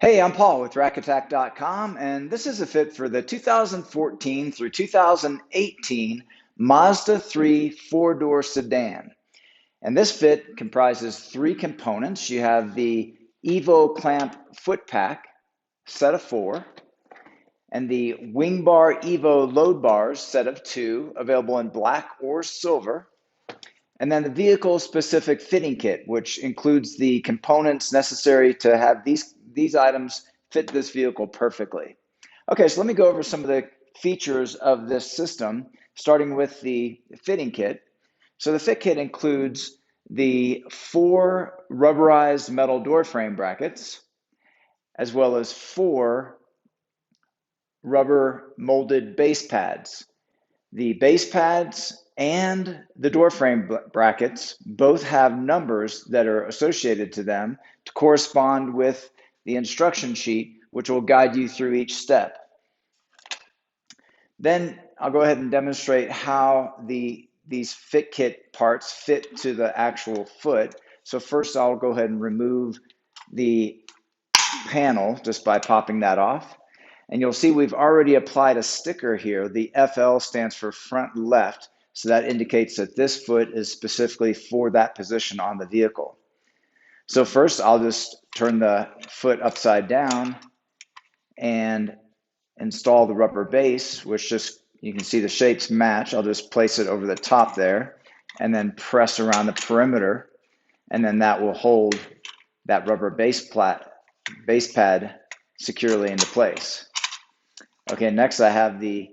Hey, I'm Paul with rackattack.com, and this is a fit for the 2014 through 2018 Mazda 3 four-door sedan. And this fit comprises three components. You have the Evo clamp foot pack, set of four, and the WingBar Evo load bars, set of two, available in black or silver. And then the vehicle-specific fitting kit, which includes the components necessary to have these items fit this vehicle perfectly. Okay, so let me go over some of the features of this system, starting with the fitting kit. So the fit kit includes the four rubberized metal door frame brackets, as well as four rubber molded base pads. The base pads and the door frame brackets both have numbers that are associated to them to correspond with the instruction sheet, which will guide you through each step. Then I'll go ahead and demonstrate how these fit kit parts fit to the actual foot. So first I'll go ahead and remove the panel just by popping that off. And you'll see we've already applied a sticker here. The FL stands for front left, so that indicates that this foot is specifically for that position on the vehicle. So first I'll just turn the foot upside down and install the rubber base, which just, you can see the shapes match. I'll just place it over the top there and then press around the perimeter, and then that will hold that rubber base pad securely into place. Okay, next I have the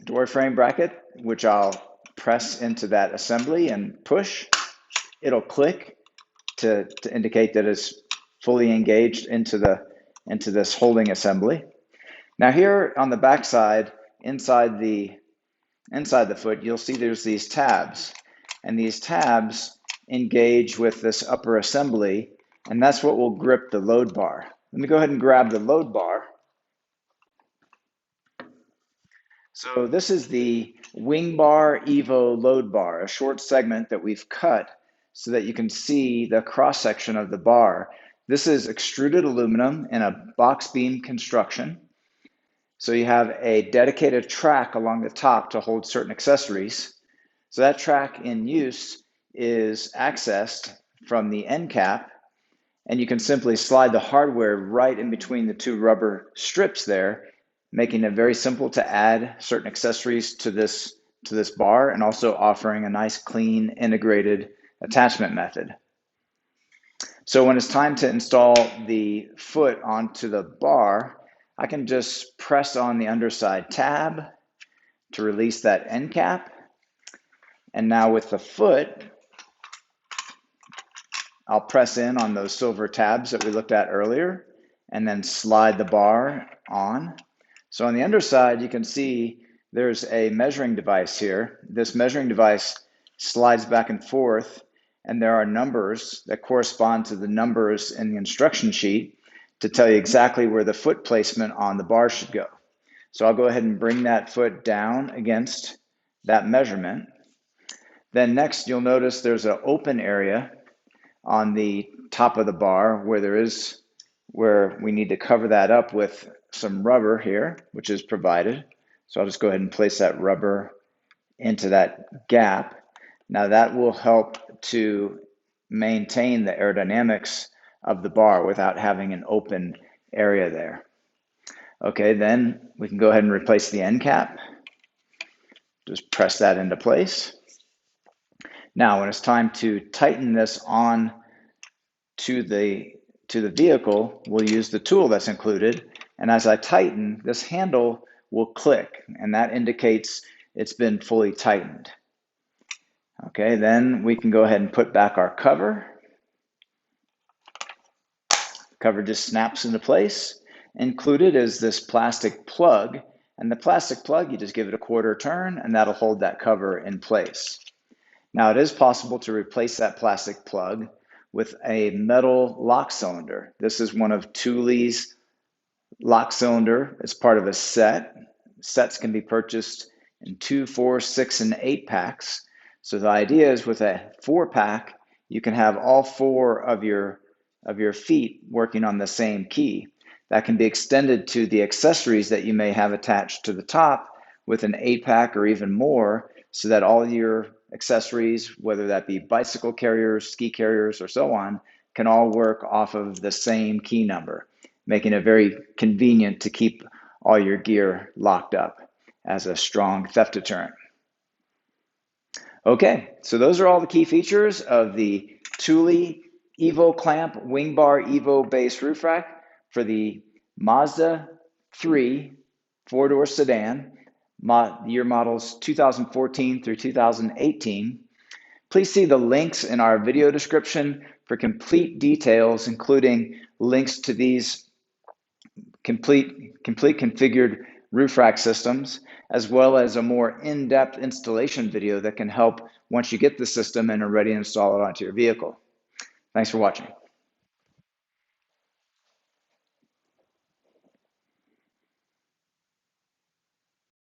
door frame bracket, which I'll press into that assembly and push. It'll click to indicate that it's fully engaged into this holding assembly. Now here on the back side, inside the foot, you'll see there's these tabs, and these tabs engage with this upper assembly, and that's what will grip the load bar. Let me go ahead and grab the load bar. So this is the WingBar Evo load bar, a short segment that we've cut so that you can see the cross section of the bar. This is extruded aluminum in a box beam construction. So you have a dedicated track along the top to hold certain accessories. So that track in use is accessed from the end cap, and you can simply slide the hardware right in between the two rubber strips there, making it very simple to add certain accessories to this bar, and also offering a nice, clean, integrated attachment method. So when it's time to install the foot onto the bar, I can just press on the underside tab to release that end cap. And now with the foot, I'll press in on those silver tabs that we looked at earlier, and then slide the bar on. So on the underside, you can see there's a measuring device here. This measuring device slides back and forth, and there are numbers that correspond to the numbers in the instruction sheet to tell you exactly where the foot placement on the bar should go. So I'll go ahead and bring that foot down against that measurement. Then next, you'll notice there's an open area on the top of the bar where we need to cover that up with some rubber here, which is provided. So I'll just go ahead and place that rubber into that gap. Now that will help to maintain the aerodynamics of the bar without having an open area there. Okay, then we can go ahead and replace the end cap. Just press that into place. Now when it's time to tighten this on to the vehicle, we'll use the tool that's included. And as I tighten, this handle will click, and that indicates it's been fully tightened. Okay, then we can go ahead and put back our cover. Cover just snaps into place. Included is this plastic plug, and the plastic plug, you just give it a quarter turn, and that'll hold that cover in place. Now it is possible to replace that plastic plug with a metal lock cylinder. This is one of Thule's lock cylinder. It's part of a set. Sets can be purchased in 2, 4, 6, and 8 packs. So the idea is with a 4-pack, you can have all 4 of your of your feet working on the same key. That can be extended to the accessories that you may have attached to the top with an 8-pack or even more, so that all your accessories, whether that be bicycle carriers, ski carriers, or so on, can all work off of the same key number, making it very convenient to keep all your gear locked up as a strong theft deterrent. Okay, so those are all the key features of the Thule Evo Clamp WingBar Evo base roof rack for the Mazda 3 four-door sedan, year models 2014 through 2018. Please see the links in our video description for complete details, including links to these complete configured roof rack systems, as well as a more in-depth installation video that can help once you get the system and are ready to install it onto your vehicle. Thanks for watching.